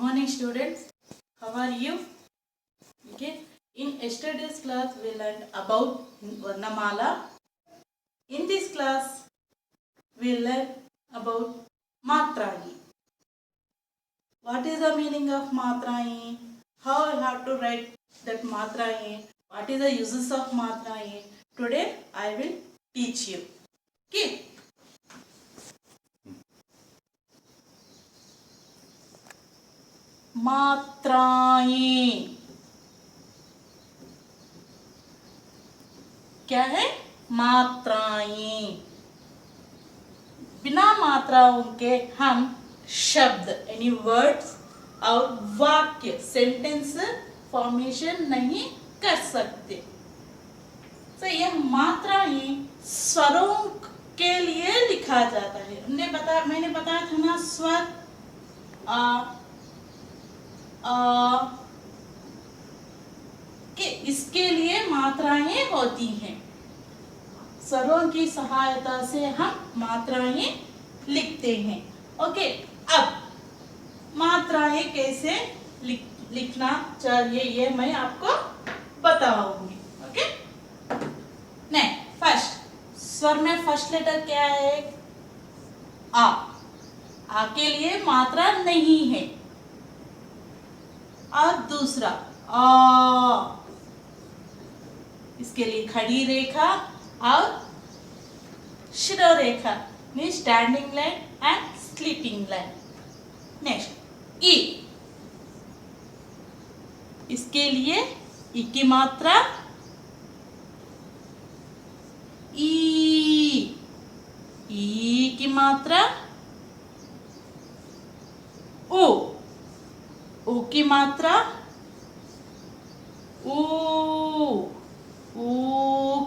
Morning students, how are you? Okay, in yesterday's class we learned about Varnamala. In this class we learn about Matrayi. What is the meaning of Matrayi? How I have to write that Matrayi? What is the uses of Matrayi? Today I will teach you. Okay. मात्राएं क्या है? मात्राएं। बिना मात्राओं के हम शब्द यानी वर्ड्स और वाक्य सेंटेंस फॉर्मेशन नहीं कर सकते। तो यह मात्राएं स्वरों के लिए लिखा जाता है। मैंने बताया था ना, स्वर कि इसके लिए मात्राएं होती हैं। स्वरों की सहायता से हम मात्राएं लिखते हैं। ओके, अब मात्राएं कैसे लिखना चाहिए ये मैं आपको बताऊंगी। ओके, नहीं, फर्स्ट स्वर में फर्स्ट लेटर क्या है? आ के लिए मात्रा नहीं है। और दूसरा आ, इसके लिए खड़ी रेखा और शिरोरेखा means standing line and sleeping line. Next ई, इसके लिए ई की मात्रा ई की मात्रा ओ की मात्रा ऊ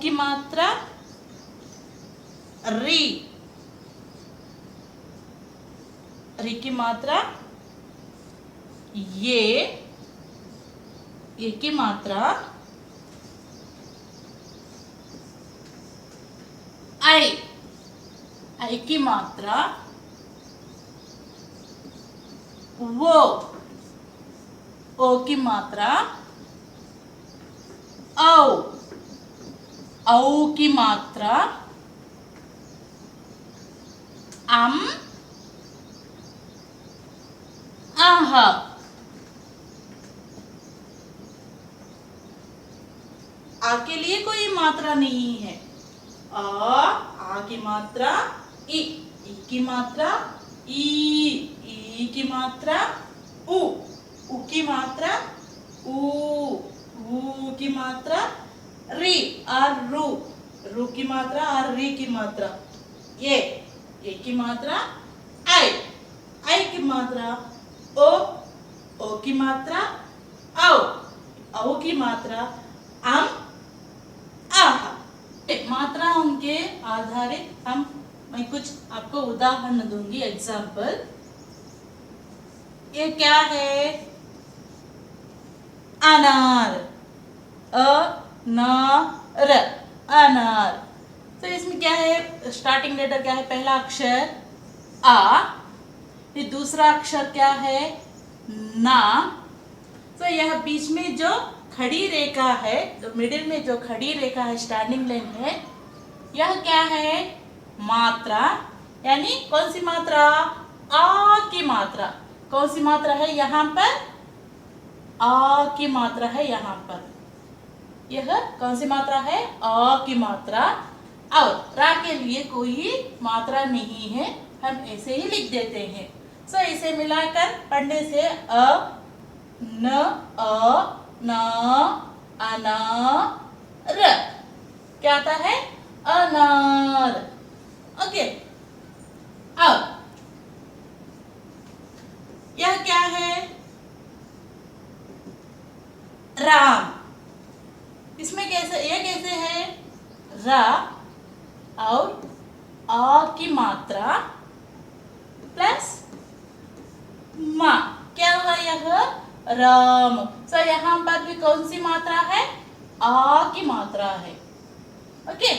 की मात्रा री की मात्रा ये की मात्रा आई की मात्रा ओ की मात्रा औ की मात्रा आह। आ के लिए कोई मात्रा नहीं है। आ की मात्रा ई की मात्रा ई की मात्रा ऊ की मात्रा ऊ की मात्रा री और रू की मात्रा और री की मात्रा ये की मात्रा आई की मात्रा ओ की मात्रा औ की मात्रा आह। मात्राओं के आधारित मैं कुछ आपको उदाहरण दूंगी, एग्जाम्पल। ये क्या है? अनार, अनार। तो इसमें क्या है? स्टार्टिंग लेटर क्या है? पहला अक्षर आ, फिर दूसरा अक्षर क्या है? ना। तो यह बीच में जो खड़ी रेखा है, तो मिडिल में जो खड़ी रेखा है, स्टैंडिंग लाइन है, यह क्या है? मात्रा। यानी कौन सी मात्रा? आ की मात्रा। कौन सी मात्रा है यहाँ पर? आ की मात्रा है यहाँ पर। यह कौन सी मात्रा है? आ की मात्रा। और रा के लिए कोई मात्रा नहीं है, हम ऐसे ही लिख देते हैं। सो इसे मिलाकर पढ़ने से न अनार क्या आता है? अनार। ओके, अब यह क्या है? राम। इसमें कैसे है? रा और आ की मात्रा प्लस मा, क्या हुआ? यह राम। तो यहाँ पर भी कौन सी मात्रा है? आ की मात्रा है। ओके,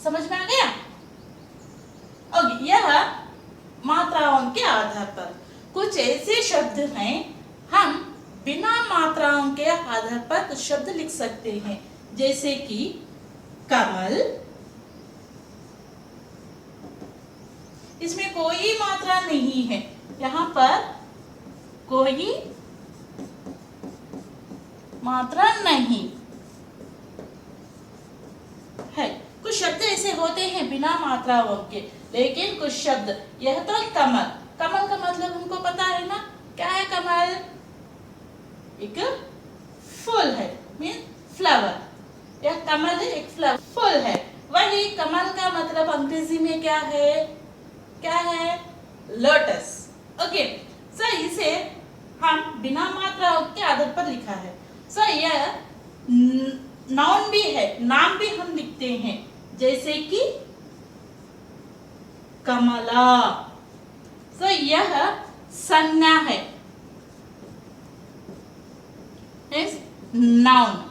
समझ में आ गया? ओके, यह मात्राओं के आधार पर कुछ ऐसे शब्द हैं हम बिना मात्राओं के आधार पर कुछ शब्द लिख सकते हैं, जैसे कि कमल, इसमें कोई मात्रा नहीं है, यहाँ पर कोई मात्रा नहीं है। कुछ शब्द ऐसे होते हैं बिना मात्राओं के, लेकिन कुछ शब्द, यह तो कमल, कमल का मतलब हमको पता है ना, क्या है कमल? एक फूल है, मीन फ्लावर। यह कमल है, एक फ्लावर फूल है। वही कमल का मतलब अंग्रेजी में क्या है? क्या है? लोटस। ओके, सो इसे हम बिना मात्राओं के आधार पर लिखा है। सो यह नाउन भी है, नाम भी हम लिखते हैं, जैसे कि कमला। सो यह संज्ञा है, नाउन।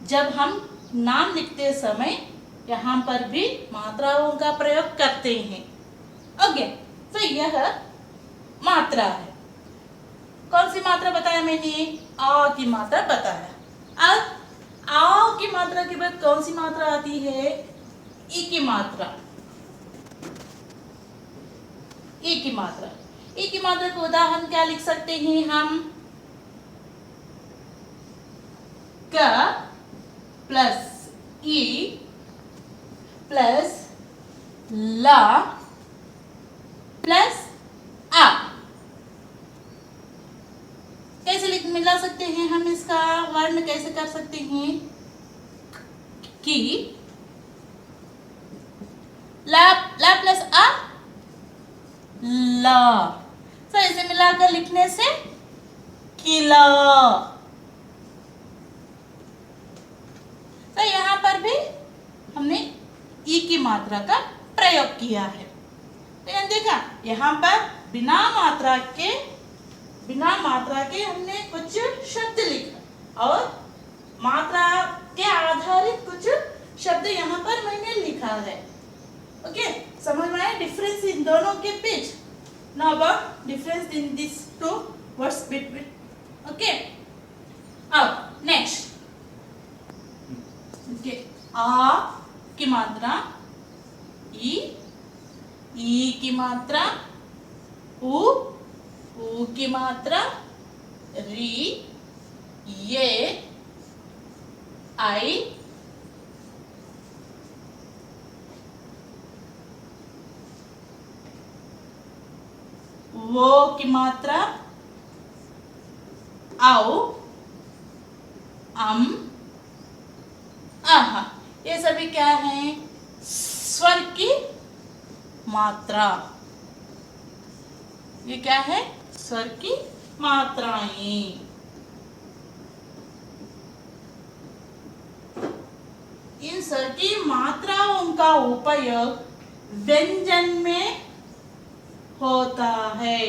जब हम नाम लिखते समय यहाँ पर भी मात्राओं का प्रयोग करते हैं। ओके, तो यह मात्रा है। कौन सी मात्रा बताया मैंने? आ की मात्रा बताया। अब आ की मात्रा के बाद कौन सी मात्रा आती है? ई की मात्रा। ई की मात्रा, ई की मात्रा को उदाहरण क्या लिख सकते हैं हम? क प्लस ई प्लस ला प्लस आ। कैसे लिख मिला सकते हैं हम? इसका वर्ण कैसे कर सकते हैं? कि ला प्लस आ, ला। तो इसे मिलाकर लिखने से किला। तो यहाँ पर भी हमने ई की मात्रा का प्रयोग किया है। तो देखा, यहाँ पर बिना मात्रा के हमने कुछ शब्द लिखा और मात्रा के आधारित कुछ शब्द यहाँ पर मैंने लिखा है। ओके, समझ में आया डिफरेंस इन दोनों के बीच? Now about difference in this two words between. Okay, अब नेक्स्ट, आ की मात्रा, ई की मात्रा, ऊ की मात्रा, री, ये, आई, वो की मात्रा, आओ, आहा। ये सभी क्या है? स्वर की मात्रा। ये क्या है? स्वर की मात्राएं। इन स्वर की मात्राओं का उपयोग व्यंजन में होता है,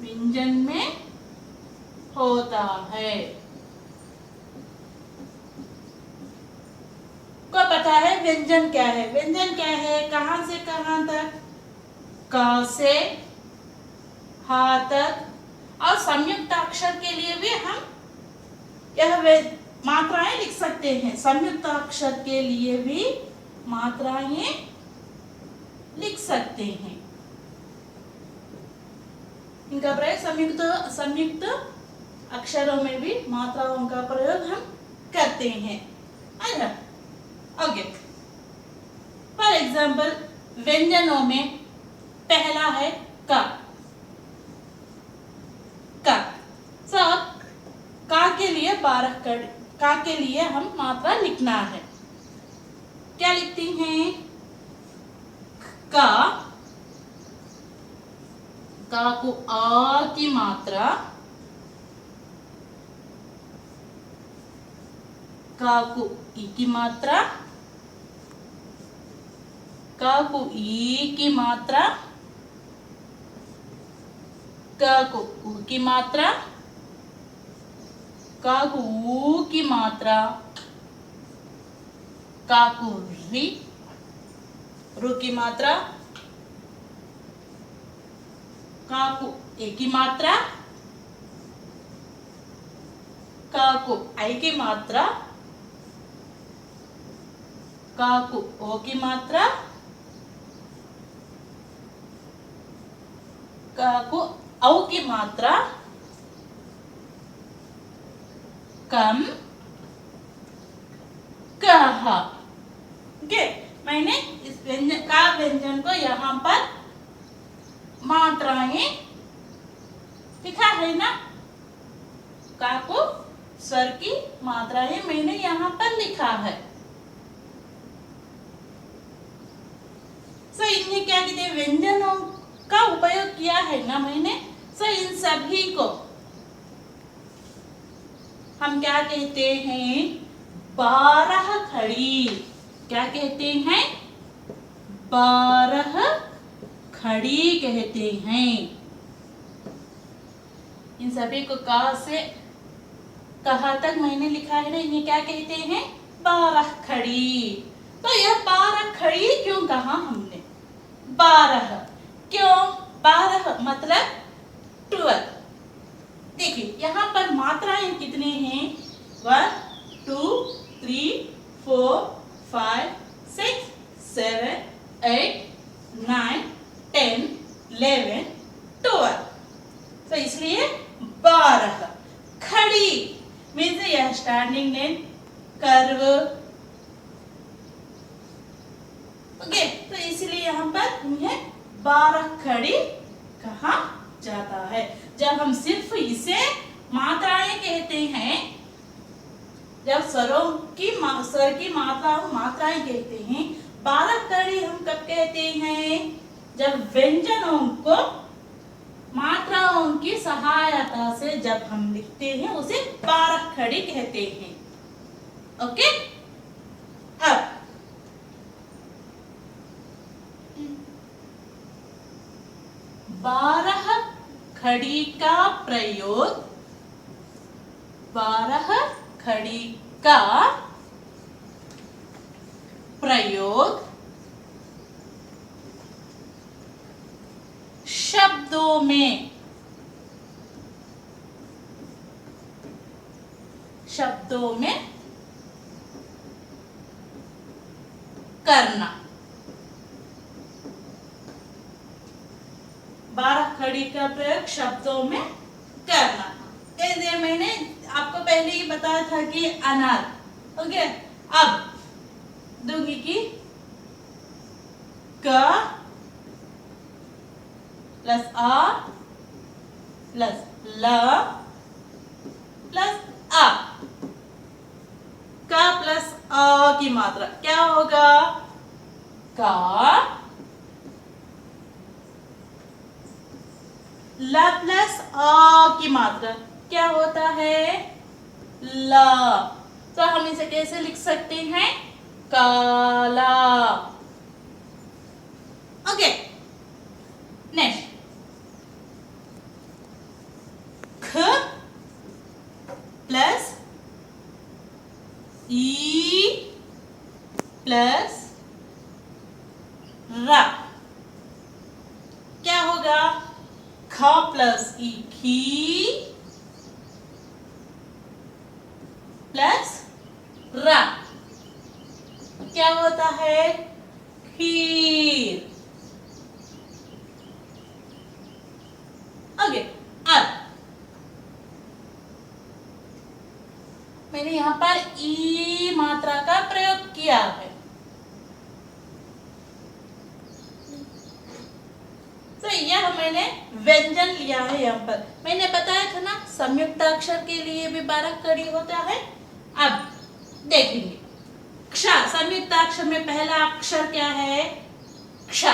व्यंजन में होता है। को पता है व्यंजन क्या है? व्यंजन क्या है? कहां से कहां तक? क से हा तक। और संयुक्त अक्षर के लिए भी हम यह मात्राएं लिख सकते हैं। संयुक्त अक्षर के लिए भी मात्राएं लिख सकते हैं। इनका प्रयोग संयुक्त अक्षरों में भी मात्राओं का प्रयोग हम करते हैं। ओके, फॉर एग्जाम्पल व्यंजनों में पहला है का। सब का के लिए 12 कड़, का के लिए हम मात्रा लिखना है। क्या लिखती हैं? का को आ की मात्रा, का को ई की मात्रा, का को ई की मात्रा, का को ऊ की मात्रा, का को ऊ की मात्रा, का को री, रू की मात्रा, काकु ए की मात्रा, काकु आई की मात्रा, काकु ओ की मात्रा, काकु औ की मात्रा, कम कहा। ओके, मैंने इस व्यंजन का व्यंजन को यहाँ पर मात्राएं लिखा है ना, काकु स्वर की मात्राएं मैंने यहाँ पर लिखा है। सो इन्हें क्या कहते हैं, व्यंजनों का उपयोग किया है ना मैंने। सो इन सभी को हम क्या कहते हैं, 12 खड़ी। क्या कहते हैं, 12 खड़ी कहते हैं। इन सभी को कहाँ से कहाँ तक मैंने लिखा है ना, इन्हें क्या कहते हैं, 12 खड़ी। तो यह 12 खड़ी क्यों कहा हमने, 12 क्यों, 12 मतलब 12। देखिए यहाँ पर मात्राएं कितने हैं, 1 2 3 4 5 6 7 8 9 10 11 12। तो इसलिए 12 खड़ी मीन्स यह स्टैंडिंग नेम कर्व। ओके, तो इसलिए यहाँ पर इन्हें 12 खड़ी कहा जाता है। जब हम सिर्फ इसे मात्राएं कहते हैं, जब स्वरों की स्वर की मात्राएं कहते हैं, 12 खड़ी हम कब कहते हैं, जब व्यंजनों को मात्राओं की सहायता से जब हम लिखते हैं उसे 12 खड़ी कहते हैं। ओके, अब बारह खड़ी का प्रयोग, 12 खड़ी का प्रयोग शब्दों में, शब्दों में करना। 12 खड़ी का प्रयोग शब्दों में करना। जैसे मैंने आपको पहले ही बताया था कि अनार। ओके, अब दूंगी कि क प्लस आ प्लस ल प्लस आ, का प्लस अ की मात्रा क्या होगा, का, ल प्लस अ की मात्रा क्या होता है, ल। तो हम इसे कैसे लिख सकते हैं, काला। ओके, नेक्स्ट ख प्लस ई प्लस र क्या होगा, ख प्लस ई खी प्लस र क्या होता है, खीर। ओके, अब मैंने यहाँ पर ई मात्रा का प्रयोग किया है। तो यह मैंने व्यंजन लिया है। यहाँ पर मैंने बताया था ना, संयुक्त अक्षर के लिए भी 12 कड़ी होता है। अब देखेंगे क्ष, संयुक्त अक्षर में पहला अक्षर क्या है, क्ष।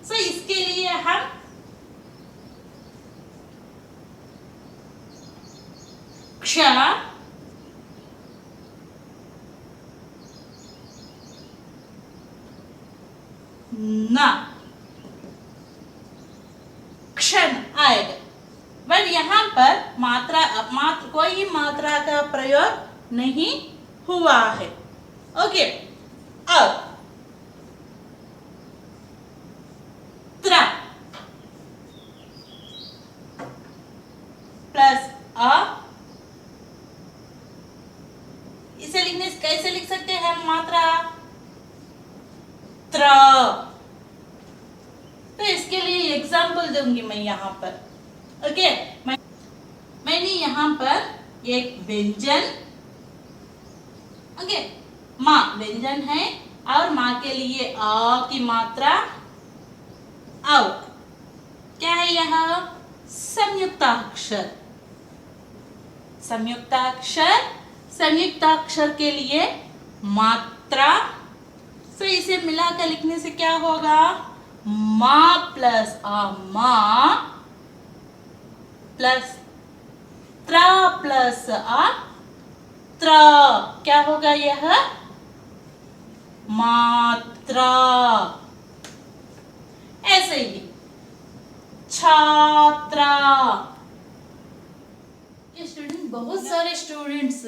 सो इसके लिए हम क्ष न क्षण आएगा, बट यहाँ पर कोई मात्रा का प्रयोग नहीं हुआ है। ओके, अब त्र एग्जाम्पल दूंगी मैं यहाँ पर। ओके, मैंने यहाँ पर एक व्यंजन, ओके, माँ व्यंजन है और माँ के लिए आ की मात्रा औ। क्या है यह? संयुक्ताक्षर। संयुक्ताक्षर, संयुक्ताक्षर के लिए मात्रा, तो इसे मिलाकर लिखने से क्या होगा? माँ प्लस आ माँ प्लस त्रा प्लस आ त्रा, क्या होगा यह? मात्रा। ऐसे ही छात्रा। ये स्टूडेंट, बहुत सारे स्टूडेंट्स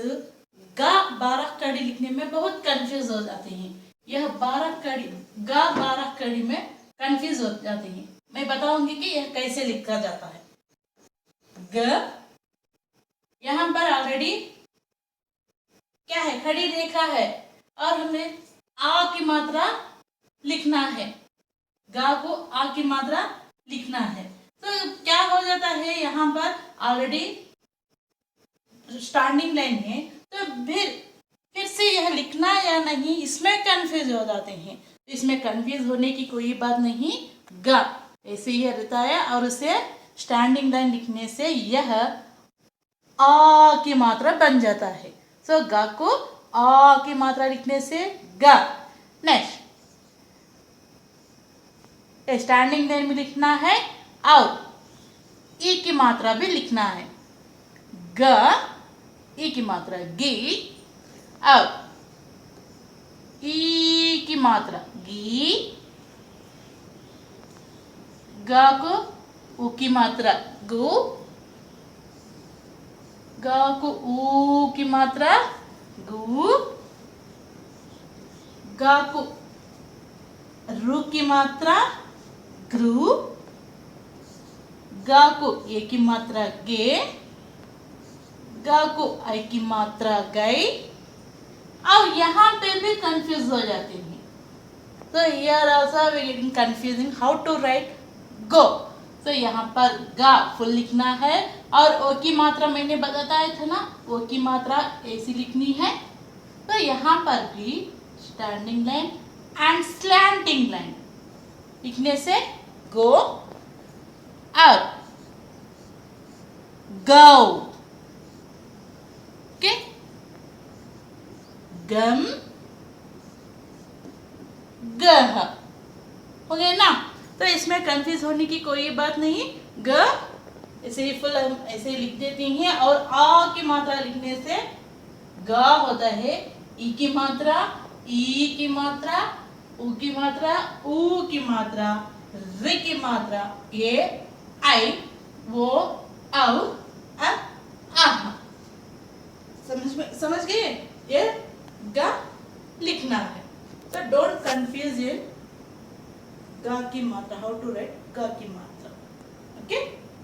गा 12 कड़ी लिखने में बहुत कंफ्यूज हो जाते हैं। यह 12 कड़ी, गा 12 कड़ी में कंफ्यूज हो जाते हैं। मैं बताऊंगी कि यह कैसे लिखा जाता है। ग, यहाँ पर ऑलरेडी क्या है? खड़ी रेखा है और हमें आ की मात्रा लिखना है। गा को आ की मात्रा लिखना है। तो क्या हो जाता है, यहाँ पर ऑलरेडी स्टैंडिंग लाइन है, तो फिर से यह लिखना या नहीं, इसमें कंफ्यूज हो जाते हैं। इसमें कंफ्यूज होने की कोई बात नहीं। गा ऐसे ही रहता है और उसे स्टैंडिंग लाइन लिखने से यह आ की मात्रा बन जाता है। सो गा को आ की मात्रा लिखने से गा। नेक्स्ट, स्टैंडिंग लाइन में लिखना है और ई की मात्रा भी लिखना है। ग, ई की मात्रा गी और ई की मात्रा गी। ग को ऊ की मात्रा गु, ग को ऊ की मात्रा गु, ग को रु की मात्रा ग्रु, ग को ए की मात्रा गे, ग को आई की मात्रा गई। और यहाँ पे भी कंफ्यूज हो जाते हैं। तो here also we getting confusing how to write go. तो यहाँ पर गा फुल लिखना है और ओ की मात्रा मैंने बताया था ना, ओ की मात्रा ऐसी लिखनी है। तो यहाँ पर भी standing line and slanting line लिखने से गो और गो। ओके, गम गह हो गया ना। तो इसमें कंफ्यूज होने की कोई बात नहीं। ग ऐसे ही फुल ऐसे ही लिख देती हैं और आ की मात्रा लिखने से ग होता है। ई की मात्रा, ई की मात्रा, उ की मात्रा, ऊ की मात्रा, रि की मात्रा, ये आई, वो औ, आह। समझ गए? ये गा लिखना है। तो डोंट कंफ्यूज इन गा की मात्रा, हाउ टू राइट गा की मात्रा। ओके।